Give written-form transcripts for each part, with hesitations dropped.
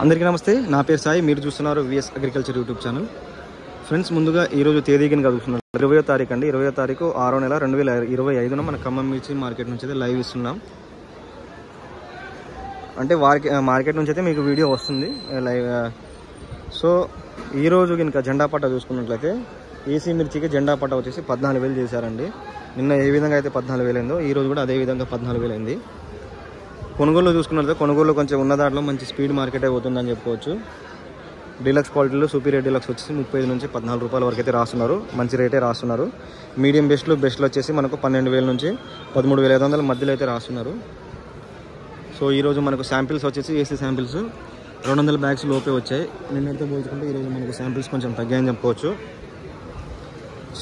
అందరికీ నమస్తే, నా పేరు సాయి. మీరు చూస్తున్నారు VS agriculture YouTube channel. Friends, ముందుగా ఈరోజు తేదీ కింద చూస్తున్నారు 20వ తారీఖు అండి. 20వ తారీఖు 6వ నెల 2025 మన ఖమ్మం మిర్చి మార్కెట్ నుంచి అయితే లైవ్ ఇస్తున్నాం. అంటే మార్కెట్ నుంచి అయితే మీకు వీడియో వస్తుంది లైవ్. సో ఈరోజు కనుక జెండా పట్ట చూసుకున్నట్లయితే ఏసీ మిర్చికి జెండా పట్ట వచ్చేసి 14,000 చేశారండి. నిన్న ఏ విధంగా అయితే 14,000 అయిందో ఈరోజు కూడా అదే విధంగా 14,000 అయింది. కొనుగోలు చూసుకున్నట్లయితే కొనుగోలు కొంచెం ఉన్న దాంట్లో మంచి స్పీడ్ మార్కెట్ అవుతుందని చెప్పుకోవచ్చు. డీలక్స్ క్వాలిటీలో సుపీరియర్ డీలక్స్ వచ్చేసి 35 నుంచి 14 రూపాయల వరకు అయితే రాస్తున్నారు. మంచి రేటే రాస్తున్నారు. మీడియం బెస్ట్లు వచ్చేసి మనకు 12,000 నుంచి 13,500 మధ్యలో అయితే రాస్తున్నారు. సో ఈరోజు మనకు శాంపిల్స్ వచ్చేసి ఏసీ శాంపిల్స్ 200 బ్యాగ్స్ లోపే వచ్చాయి. నిన్నటితో పోల్చుకుంటే ఈరోజు మనకు శాంపిల్స్ కొంచెం తగ్గాయని చెప్పుకోవచ్చు.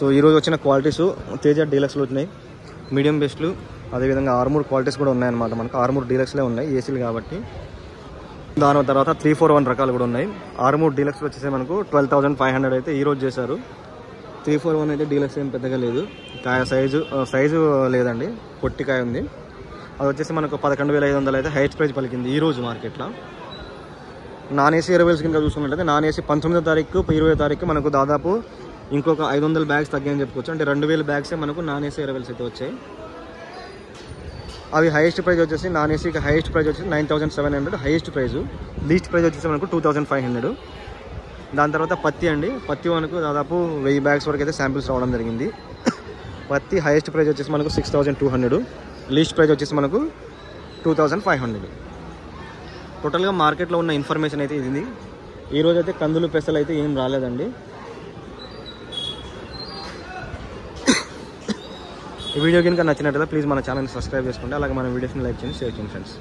సో ఈరోజు వచ్చిన క్వాలిటీస్ తేజ డీలక్స్లో వచ్చినాయి. మీడియం బెస్ట్లు అదేవిధంగా ఆర్మూర్ క్వాలిటీస్ కూడా ఉన్నాయన్నమాట. మనకు ఆర్మూర్ డీలక్స్లే ఉన్నాయి ఏసీలు కాబట్టి. దాని తర్వాత 341 రకాలు కూడా ఉన్నాయి. ఆర్మూర్ డీలక్స్ వచ్చేసి మనకు 12,500 అయితే ఈరోజు చేశారు. 341 అయితే డీలక్స్ ఏం పెద్దగా లేదు. కాయ సైజు లేదండి, పొట్టికాయ ఉంది. అది వచ్చేసి మనకు 11,500 అయితే హైయెస్ట్ ప్రైస్ పలికింది ఈరోజు మార్కెట్లో. నాన్ ఏసీ ఎరవేల్స్ కింద చూసుకున్నట్లయితే నాన్ ఏసీ 19వ తారీఖు 20వ తారీఖు మనకు దాదాపు ఇంకొక 500 బ్యాగ్స్ తగ్గాయని చెప్పుకోవచ్చు. అంటే 2,000 బ్యాగ్సే మనకు నాన్ ఏసీ ఎరవేల్స్ అయితే వచ్చాయి. అవి హైయెస్ట్ ప్రైస్ వచ్చేసి నాన్ ఏసీకి హైయెస్ట్ ప్రైస్ వచ్చేసి 9,700 హైయెస్ట్ ప్రైజు. లీస్ట్ ప్రైస్ వచ్చేసి మనకు 2,500. దాని తర్వాత పత్తి అండి. పత్తి మనకు దాదాపు 1000 బ్యాగ్స్ వరకు అయితే శాంపిల్స్ రావడం జరిగింది. పత్తి హైయెస్ట్ ప్రైస్ వచ్చేసి మనకు 6,200. లీస్ట్ ప్రైస్ వచ్చేసి మనకు 2,500. టోటల్గా మార్కెట్లో ఉన్న ఇన్ఫర్మేషన్ అయితే ఇది. ఈరోజు అయితే కందులు పెసలు అయితే ఏం రాలేదండి. ఈ వీడియో కనుక నచ్చినట్లయితే ప్లీజ్ మన ఛానల్ని సబ్స్క్రైబ్ చేసుకోండి. అలాగే మన వీడియోస్ని లైక్ చేయండి, షేర్ చేయండి ఫ్రెండ్స్.